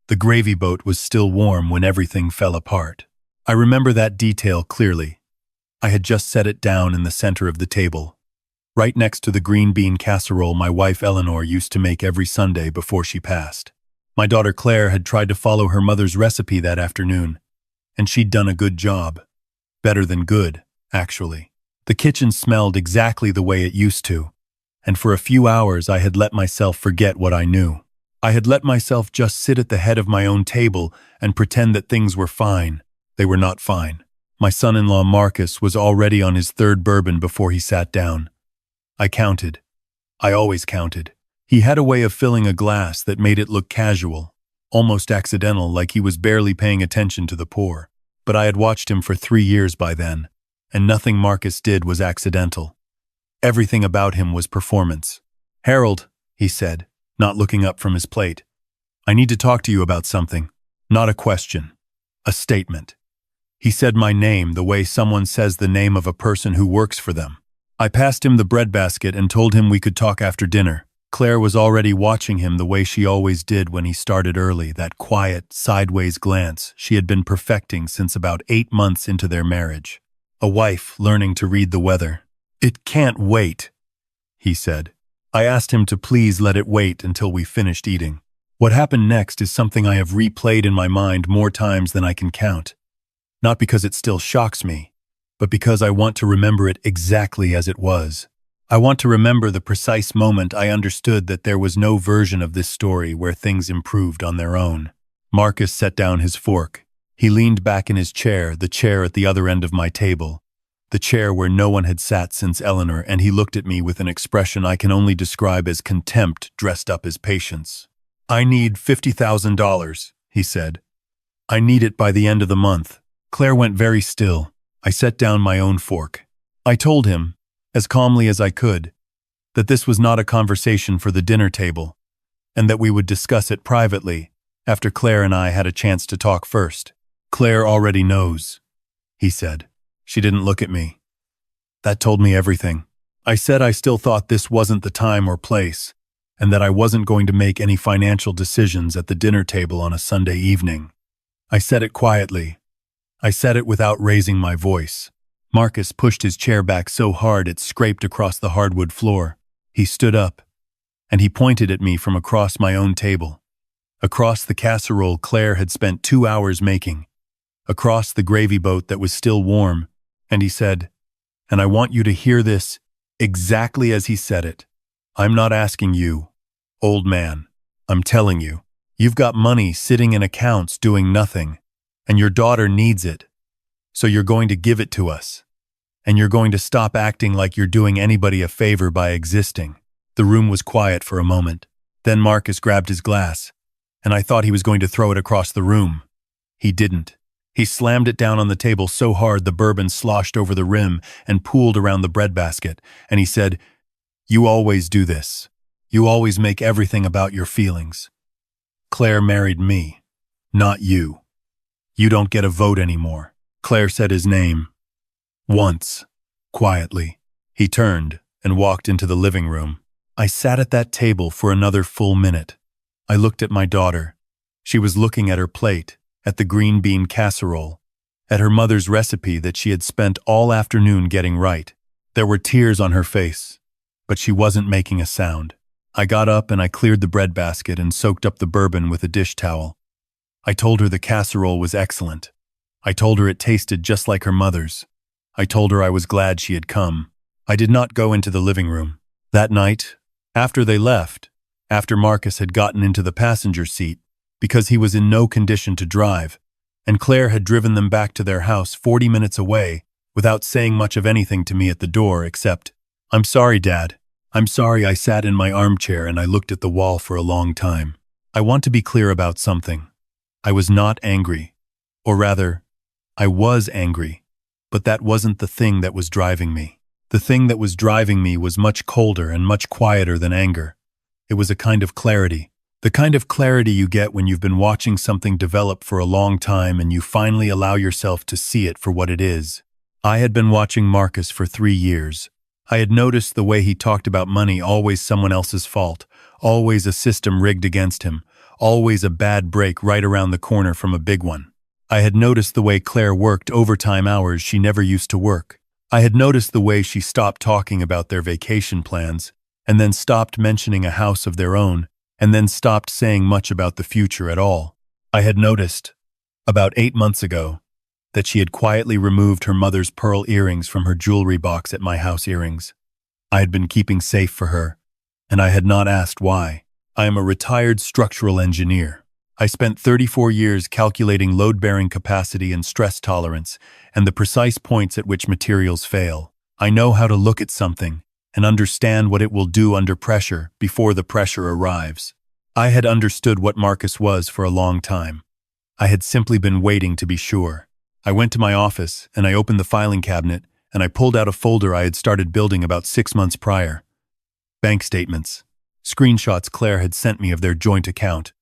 The gravy boat was still warm when everything fell apart. I remember that detail clearly. I had just set it down in the center of the table, right next to the green bean casserole my wife Eleanor used to make every Sunday before she passed. My daughter Claire had tried to follow her mother's recipe that afternoon, and she'd done a good job. Better than good, actually. The kitchen smelled exactly the way it used to, and for a few hours I had let myself forget what I knew. I had let myself just sit at the head of my own table and pretend that things were fine. They were not fine. My son-in-law Marcus was already on his third bourbon before he sat down. I counted. I always counted. He had a way of filling a glass that made it look casual, almost accidental, like he was barely paying attention to the pour. But I had watched him for 3 years by then, and nothing Marcus did was accidental. Everything about him was performance. "Harold," he said, not looking up from his plate, "I need to talk to you about something. Not a question. A statement." He said my name the way someone says the name of a person who works for them. I passed him the breadbasket and told him we could talk after dinner. Claire was already watching him the way she always did when he started early, that quiet, sideways glance she had been perfecting since about 8 months into their marriage. A wife learning to read the weather. "It can't wait," he said. I asked him to please let it wait until we finished eating. What happened next is something I have replayed in my mind more times than I can count. Not because it still shocks me, but because I want to remember it exactly as it was. I want to remember the precise moment I understood that there was no version of this story where things improved on their own. Marcus set down his fork. He leaned back in his chair, the chair at the other end of my table, the chair where no one had sat since Eleanor, and he looked at me with an expression I can only describe as contempt dressed up as patience. "I need $50,000, he said. "I need it by the end of the month." Claire went very still. I set down my own fork. I told him, as calmly as I could, that this was not a conversation for the dinner table, and that we would discuss it privately after Claire and I had a chance to talk first. "Claire already knows," he said. She didn't look at me. That told me everything. I said I still thought this wasn't the time or place, and that I wasn't going to make any financial decisions at the dinner table on a Sunday evening. I said it quietly. I said it without raising my voice. Marcus pushed his chair back so hard it scraped across the hardwood floor. He stood up, and he pointed at me from across my own table. Across the casserole Claire had spent 2 hours making. Across the gravy boat that was still warm, and he said, and I want you to hear this exactly as he said it. "I'm not asking you, old man. I'm telling you, you've got money sitting in accounts doing nothing, and your daughter needs it. So you're going to give it to us. And you're going to stop acting like you're doing anybody a favor by existing." The room was quiet for a moment. Then Marcus grabbed his glass, and I thought he was going to throw it across the room. He didn't. He slammed it down on the table so hard the bourbon sloshed over the rim and pooled around the breadbasket, and he said, "You always do this. You always make everything about your feelings. Claire married me, not you. You don't get a vote anymore." Claire said his name. Once, quietly. He turned and walked into the living room. I sat at that table for another full minute. I looked at my daughter. She was looking at her plate, at the green bean casserole, at her mother's recipe that she had spent all afternoon getting right. There were tears on her face, but she wasn't making a sound. I got up and I cleared the breadbasket and soaked up the bourbon with a dish towel. I told her the casserole was excellent. I told her it tasted just like her mother's. I told her I was glad she had come. I did not go into the living room. That night, after they left, after Marcus had gotten into the passenger seat, because he was in no condition to drive, and Claire had driven them back to their house 40 minutes away without saying much of anything to me at the door except, "I'm sorry, Dad. I'm sorry." I sat in my armchair and I looked at the wall for a long time. I want to be clear about something. I was not angry. Or rather, I was angry. But that wasn't the thing that was driving me. The thing that was driving me was much colder and much quieter than anger. It was a kind of clarity. The kind of clarity you get when you've been watching something develop for a long time and you finally allow yourself to see it for what it is. I had been watching Marcus for 3 years. I had noticed the way he talked about money always someone else's fault, always a system rigged against him, always a bad break right around the corner from a big one. I had noticed the way Claire worked overtime hours she never used to work. I had noticed the way she stopped talking about their vacation plans, and then stopped mentioning a house of their own, and then stopped saying much about the future at all. I had noticed, about 8 months ago, that she had quietly removed her mother's pearl earrings from her jewelry box at My House Earrings. I had been keeping safe for her, and I had not asked why. I am a retired structural engineer. I spent 34 years calculating load-bearing capacity and stress tolerance, and the precise points at which materials fail. I know how to look at something and understand what it will do under pressure before the pressure arrives. I had understood what Marcus was for a long time. I had simply been waiting to be sure. I went to my office, and I opened the filing cabinet, and I pulled out a folder I had started building about 6 months prior. Bank statements. Screenshots Claire had sent me of their joint account,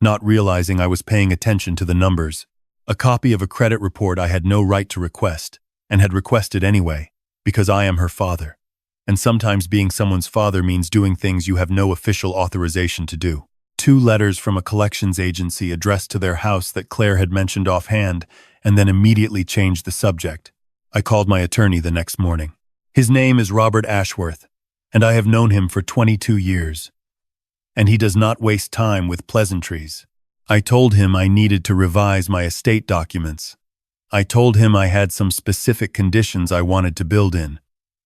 not realizing I was paying attention to the numbers. A copy of a credit report I had no right to request, and had requested anyway, because I am her father. And sometimes being someone's father means doing things you have no official authorization to do. 2 letters from a collections agency addressed to their house that Claire had mentioned offhand, and then immediately changed the subject. I called my attorney the next morning. His name is Robert Ashworth, and I have known him for 22 years. And he does not waste time with pleasantries. I told him I needed to revise my estate documents. I told him I had some specific conditions I wanted to build in.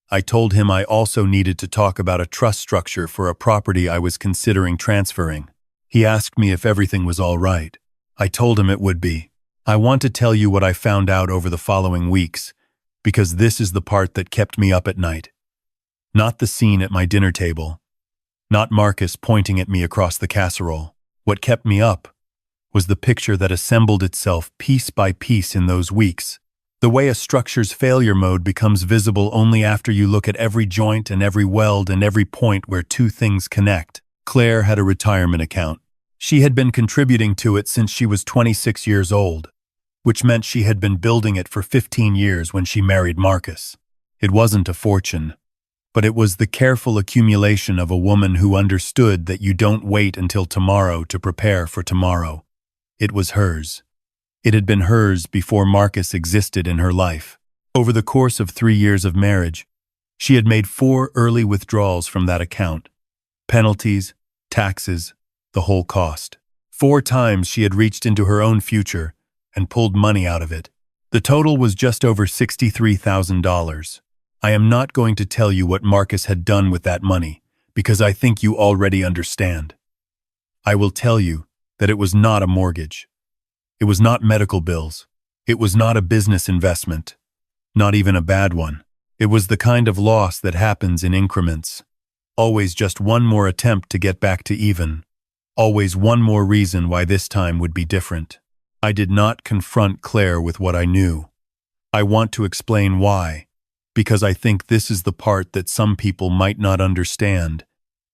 I told him I also needed to talk about a trust structure for a property I was considering transferring. He asked me if everything was all right. I told him it would be. I want to tell you what I found out over the following weeks, because this is the part that kept me up at night. Not the scene at my dinner table. Not Marcus pointing at me across the casserole. What kept me up was the picture that assembled itself piece by piece in those weeks. The way a structure's failure mode becomes visible only after you look at every joint and every weld and every point where 2 things connect. Claire had a retirement account. She had been contributing to it since she was 26 years old, which meant she had been building it for 15 years when she married Marcus. It wasn't a fortune, but it was the careful accumulation of a woman who understood that you don't wait until tomorrow to prepare for tomorrow. It was hers. It had been hers before Marcus existed in her life. Over the course of 3 years of marriage, she had made 4 early withdrawals from that account. Penalties, taxes, the whole cost. 4 times she had reached into her own future and pulled money out of it. The total was just over $63,000. I am not going to tell you what Marcus had done with that money, because I think you already understand. I will tell you that it was not a mortgage. It was not medical bills. It was not a business investment. Not even a bad one. It was the kind of loss that happens in increments. Always just one more attempt to get back to even. Always one more reason why this time would be different. I did not confront Claire with what I knew. I want to explain why, because I think this is the part that some people might not understand,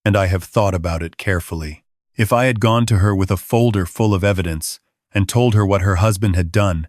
and I have thought about it carefully. If I had gone to her with a folder full of evidence and told her what her husband had done,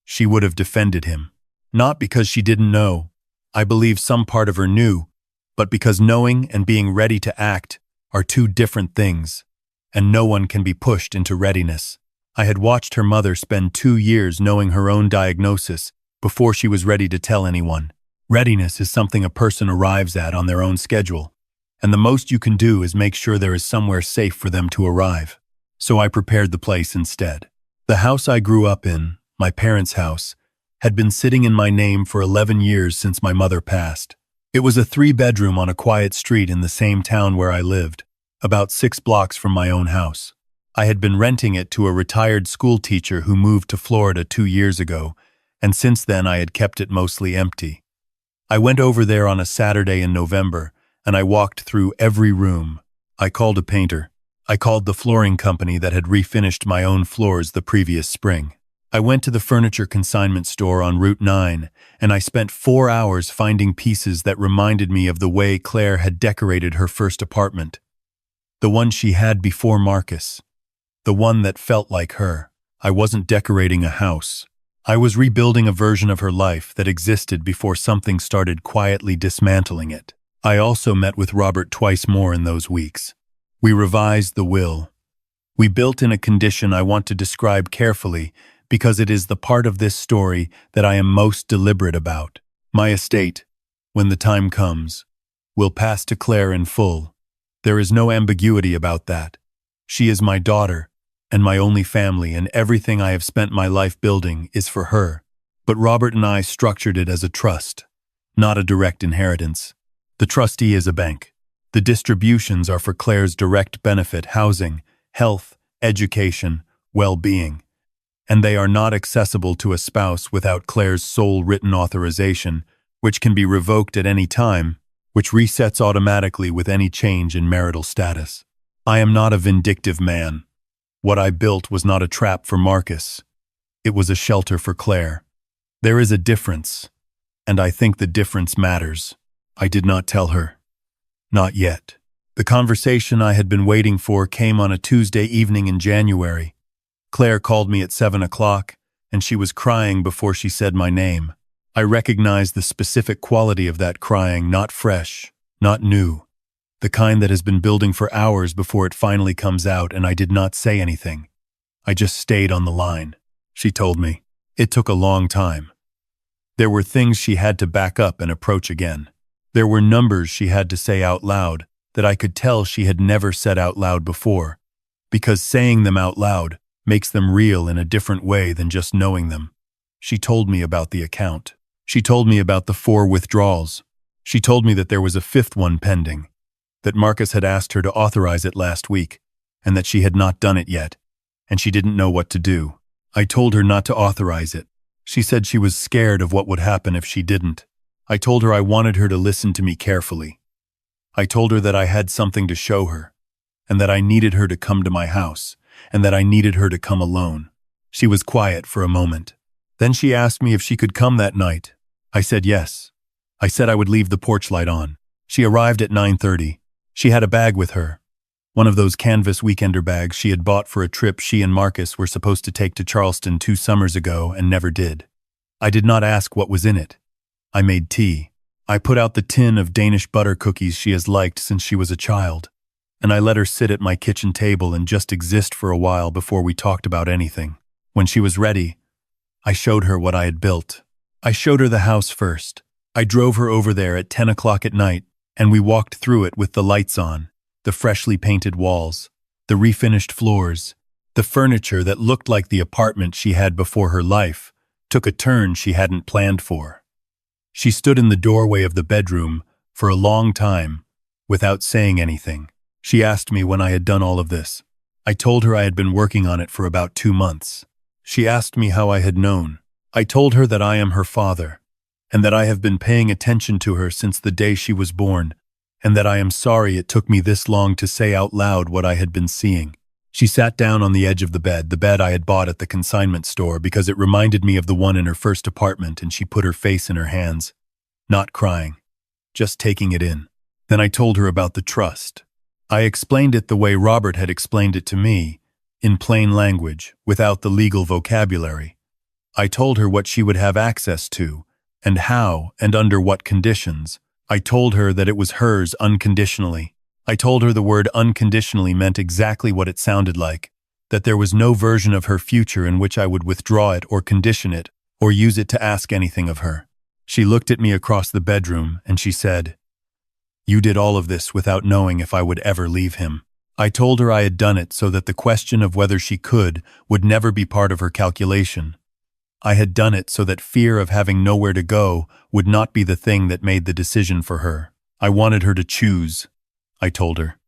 she would have defended him. Not because she didn't know. I believe some part of her knew, but because knowing and being ready to act are 2 different things, and no one can be pushed into readiness. I had watched her mother spend 2 years knowing her own diagnosis before she was ready to tell anyone. Readiness is something a person arrives at on their own schedule, and the most you can do is make sure there is somewhere safe for them to arrive. So I prepared the place instead. The house I grew up in, my parents' house, had been sitting in my name for 11 years since my mother passed. It was a 3-bedroom on a quiet street in the same town where I lived, about 6 blocks from my own house. I had been renting it to a retired school teacher who moved to Florida 2 years ago, and since then I had kept it mostly empty. I went over there on a Saturday in November, and I walked through every room. I called a painter. I called the flooring company that had refinished my own floors the previous spring. I went to the furniture consignment store on Route 9, and I spent 4 hours finding pieces that reminded me of the way Claire had decorated her first apartment. The one she had before Marcus. The one that felt like her. I wasn't decorating a house. I was rebuilding a version of her life that existed before something started quietly dismantling it. I also met with Robert twice more in those weeks. We revised the will. We built in a condition I want to describe carefully because it is the part of this story that I am most deliberate about. My estate, when the time comes, will pass to Claire in full. There is no ambiguity about that. She is my daughter and my only family, and everything I have spent my life building is for her. But Robert and I structured it as a trust, not a direct inheritance. The trustee is a bank. The distributions are for Claire's direct benefit: housing, health, education, well-being. And they are not accessible to a spouse without Claire's sole written authorization, which can be revoked at any time, which resets automatically with any change in marital status. I am not a vindictive man. What I built was not a trap for Marcus. It was a shelter for Claire. There is a difference, and I think the difference matters. I did not tell her. Not yet. The conversation I had been waiting for came on a Tuesday evening in January. Claire called me at 7 o'clock, and she was crying before she said my name. I recognized the specific quality of that crying: not fresh, not new. The kind that has been building for hours before it finally comes out, and I did not say anything. I just stayed on the line. She told me. It took a long time. There were things she had to back up and approach again. There were numbers she had to say out loud that I could tell she had never said out loud before, because saying them out loud makes them real in a different way than just knowing them. She told me about the account. She told me about the 4 withdrawals. She told me that there was a 5th one pending, that Marcus had asked her to authorize it last week, and that she had not done it yet, and she didn't know what to do. I told her not to authorize it. She said she was scared of what would happen if she didn't. I told her I wanted her to listen to me carefully. I told her that I had something to show her, and that I needed her to come to my house, and that I needed her to come alone. She was quiet for a moment. Then she asked me if she could come that night. I said yes. I said I would leave the porch light on. She arrived at 9:30. She had a bag with her, one of those canvas weekender bags she had bought for a trip she and Marcus were supposed to take to Charleston 2 summers ago and never did. I did not ask what was in it. I made tea. I put out the tin of Danish butter cookies she has liked since she was a child, and I let her sit at my kitchen table and just exist for a while before we talked about anything. When she was ready, I showed her what I had built. I showed her the house first. I drove her over there at 10 o'clock at night, and we walked through it with the lights on, the freshly painted walls, the refinished floors. The furniture that looked like the apartment she had before her life took a turn she hadn't planned for. She stood in the doorway of the bedroom for a long time without saying anything. She asked me when I had done all of this. I told her I had been working on it for about 2 months. She asked me how I had known. I told her that I am her father, and that I have been paying attention to her since the day she was born, and that I am sorry it took me this long to say out loud what I had been seeing. She sat down on the edge of the bed I had bought at the consignment store because it reminded me of the one in her first apartment, and she put her face in her hands, not crying, just taking it in. Then I told her about the trust. I explained it the way Robert had explained it to me, in plain language, without the legal vocabulary. I told her what she would have access to, and how, and under what conditions. I told her that it was hers unconditionally. I told her the word unconditionally meant exactly what it sounded like, that there was no version of her future in which I would withdraw it or condition it, or use it to ask anything of her. She looked at me across the bedroom, and she said, "You did all of this without knowing if I would ever leave him." I told her I had done it so that the question of whether she could would never be part of her calculation. I had done it so that fear of having nowhere to go would not be the thing that made the decision for her. I wanted her to choose, I told her.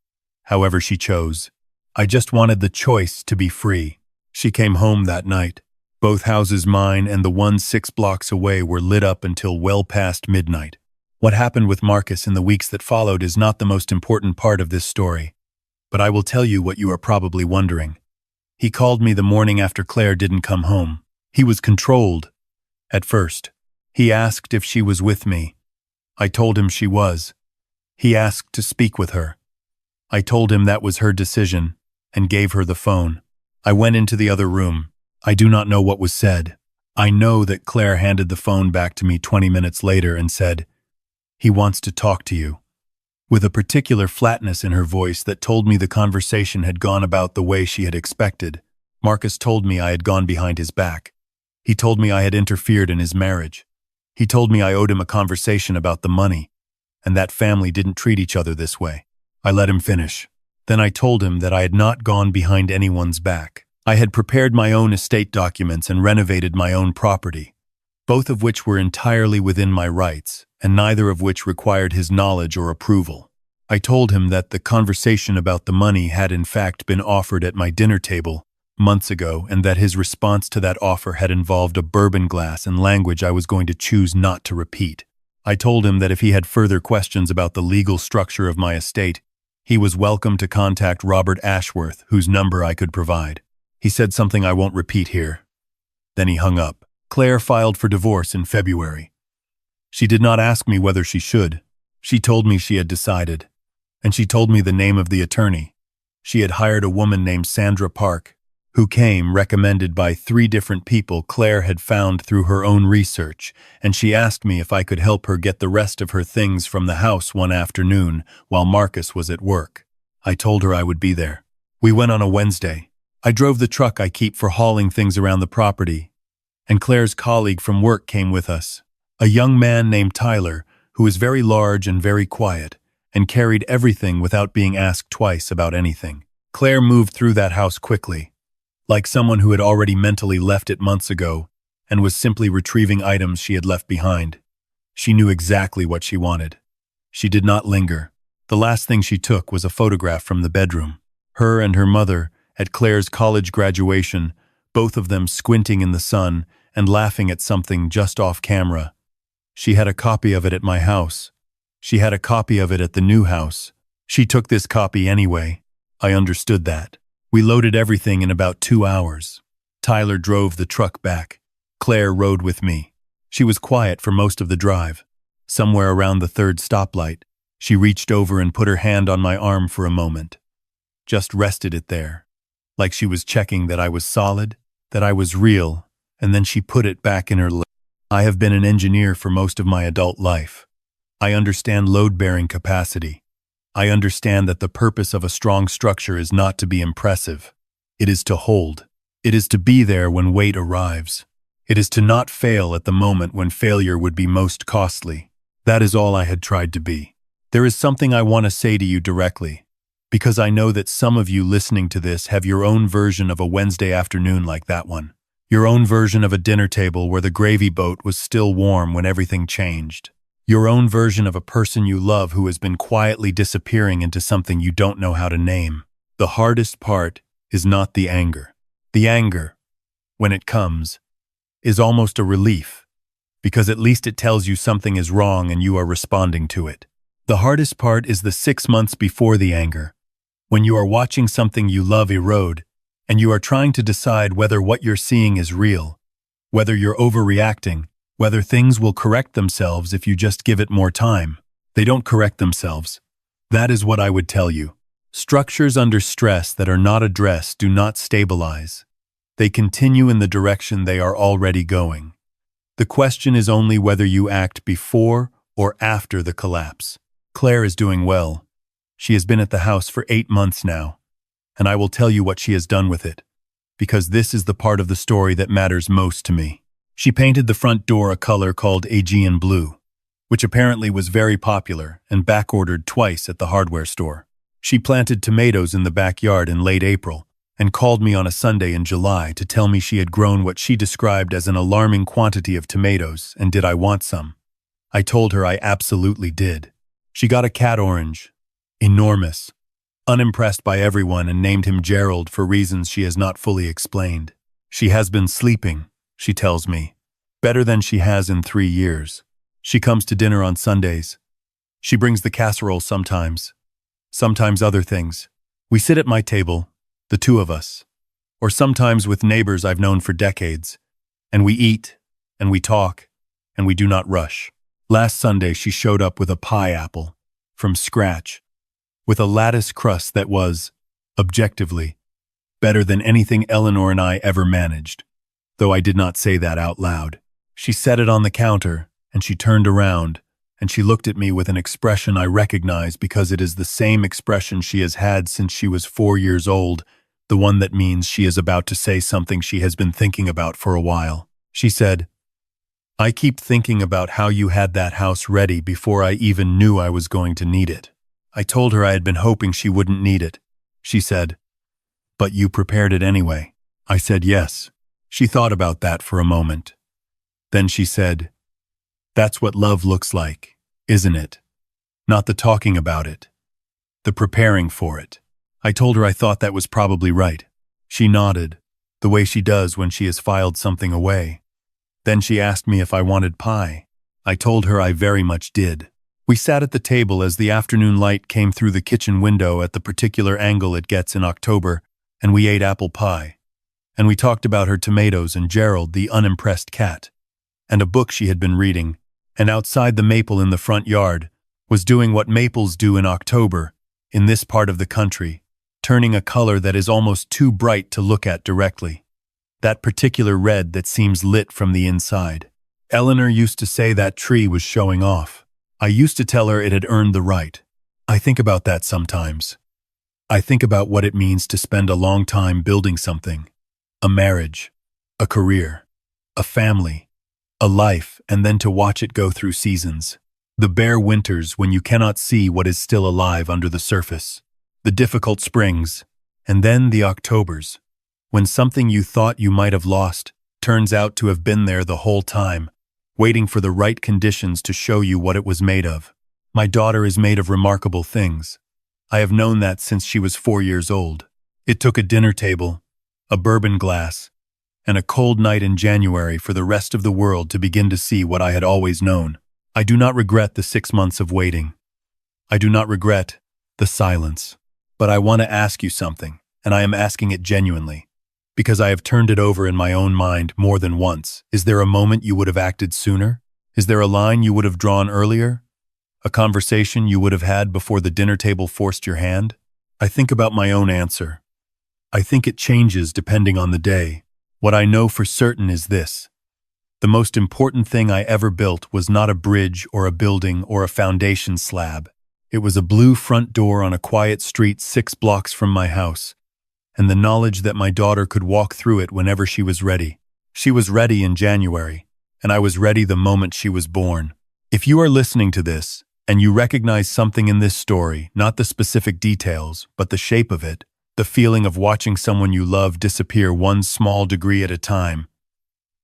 However she chose. I just wanted the choice to be free. She came home that night. Both houses, mine and the one 6 blocks away, were lit up until well past midnight. What happened with Marcus in the weeks that followed is not the most important part of this story, but I will tell you what you are probably wondering. He called me the morning after Claire didn't come home. He was controlled. At first, he asked if she was with me. I told him she was. He asked to speak with her. I told him that was her decision and gave her the phone. I went into the other room. I do not know what was said. I know that Claire handed the phone back to me 20 minutes later and said, "He wants to talk to you." with a particular flatness in her voice that told me the conversation had gone about the way she had expected. Marcus told me I had gone behind his back. He told me I had interfered in his marriage. He told me I owed him a conversation about the money, and that family didn't treat each other this way. I let him finish. Then I told him that I had not gone behind anyone's back. I had prepared my own estate documents and renovated my own property, both of which were entirely within my rights, and neither of which required his knowledge or approval. I told him that the conversation about the money had in fact been offered at my dinner table months ago, and that his response to that offer had involved a bourbon glass and language I was going to choose not to repeat. I told him that if he had further questions about the legal structure of my estate, he was welcome to contact Robert Ashworth, whose number I could provide. He said something I won't repeat here. Then he hung up. Claire filed for divorce in February. She did not ask me whether she should. She told me she had decided, and she told me the name of the attorney. She had hired a woman named Sandra Park, who came recommended by 3 different people Claire had found through her own research, and she asked me if I could help her get the rest of her things from the house one afternoon while Marcus was at work. I told her I would be there. We went on a Wednesday. I drove the truck I keep for hauling things around the property, and Claire's colleague from work came with us, a young man named Tyler, who was very large and very quiet, and carried everything without being asked twice about anything. Claire moved through that house quickly, like someone who had already mentally left it months ago and was simply retrieving items she had left behind. She knew exactly what she wanted. She did not linger. The last thing she took was a photograph from the bedroom. Her and her mother, at Claire's college graduation, both of them squinting in the sun and laughing at something just off camera. She had a copy of it at my house. She had a copy of it at the new house. She took this copy anyway. I understood that. We loaded everything in about 2 hours. Tyler drove the truck back. Claire rode with me. She was quiet for most of the drive. Somewhere around the 3rd stoplight, she reached over and put her hand on my arm for a moment. Just rested it there, like she was checking that I was solid, that I was real, and then she put it back in her lap. I have been an engineer for most of my adult life. I understand load-bearing capacity. I understand that the purpose of a strong structure is not to be impressive. It is to hold. It is to be there when weight arrives. It is to not fail at the moment when failure would be most costly. That is all I had tried to be. There is something I want to say to you directly, because I know that some of you listening to this have your own version of a Wednesday afternoon like that one. Your own version of a dinner table where the gravy boat was still warm when everything changed. Your own version of a person you love who has been quietly disappearing into something you don't know how to name. The hardest part is not the anger. The anger, when it comes, is almost a relief, because at least it tells you something is wrong and you are responding to it. The hardest part is the 6 months before the anger, when you are watching something you love erode, and you are trying to decide whether what you're seeing is real, whether you're overreacting, whether things will correct themselves if you just give it more time. They don't correct themselves. That is what I would tell you. Structures under stress that are not addressed do not stabilize. They continue in the direction they are already going. The question is only whether you act before or after the collapse. Claire is doing well. She has been at the house for 8 months now, and I will tell you what she has done with it, because this is the part of the story that matters most to me. She painted the front door a color called Aegean blue, which apparently was very popular and back-ordered twice at the hardware store. She planted tomatoes in the backyard in late April and called me on a Sunday in July to tell me she had grown what she described as an alarming quantity of tomatoes and did I want some. I told her I absolutely did. She got a cat orange, enormous, unimpressed by everyone, and named him Gerald for reasons she has not fully explained. She has been sleeping, she tells me, better than she has in 3 years. She comes to dinner on Sundays. She brings the casserole sometimes other things. We sit at my table, the 2 of us, or sometimes with neighbors I've known for decades, and we eat, and we talk, and we do not rush. Last Sunday she showed up with a pie apple, from scratch, with a lattice crust that was, objectively, better than anything Eleanor and I ever managed, though I did not say that out loud. She set it on the counter, and she turned around and she looked at me with an expression I recognize because it is the same expression she has had since she was 4 years old, the one that means she is about to say something she has been thinking about for a while. She said, "I keep thinking about how you had that house ready before I even knew I was going to need it." I told her I had been hoping she wouldn't need it. She said, "But you prepared it anyway." I said yes. She thought about that for a moment. Then she said, "That's what love looks like, isn't it? Not the talking about it, the preparing for it." I told her I thought that was probably right. She nodded, the way she does when she has filed something away. Then she asked me if I wanted pie. I told her I very much did. We sat at the table as the afternoon light came through the kitchen window at the particular angle it gets in October, and we ate apple pie. And we talked about her tomatoes and Gerald, the unimpressed cat, and a book she had been reading, and outside the maple in the front yard was doing what maples do in October, in this part of the country, turning a color that is almost too bright to look at directly. That particular red that seems lit from the inside. Eleanor used to say that tree was showing off. I used to tell her it had earned the right. I think about that sometimes. I think about what it means to spend a long time building something. A marriage, a career, a family, a life, and then to watch it go through seasons. The bare winters when you cannot see what is still alive under the surface. The difficult springs, and then the Octobers, when something you thought you might have lost turns out to have been there the whole time, waiting for the right conditions to show you what it was made of. My daughter is made of remarkable things. I have known that since she was 4 years old. It took a dinner table, a bourbon glass, and a cold night in January for the rest of the world to begin to see what I had always known. I do not regret the 6 months of waiting. I do not regret the silence. But I want to ask you something, and I am asking it genuinely, because I have turned it over in my own mind more than once. Is there a moment you would have acted sooner? Is there a line you would have drawn earlier? A conversation you would have had before the dinner table forced your hand? I think about my own answer. I think it changes depending on the day. What I know for certain is this. The most important thing I ever built was not a bridge or a building or a foundation slab. It was a blue front door on a quiet street 6 blocks from my house, and the knowledge that my daughter could walk through it whenever she was ready. She was ready in January, and I was ready the moment she was born. If you are listening to this, and you recognize something in this story, not the specific details, but the shape of it, the feeling of watching someone you love disappear one small degree at a time,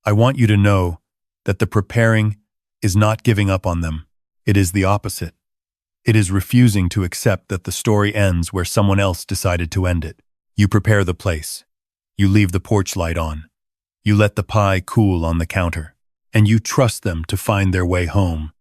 I want you to know that the preparing is not giving up on them. It is the opposite. It is refusing to accept that the story ends where someone else decided to end it. You prepare the place. You leave the porch light on. You let the pie cool on the counter. And you trust them to find their way home.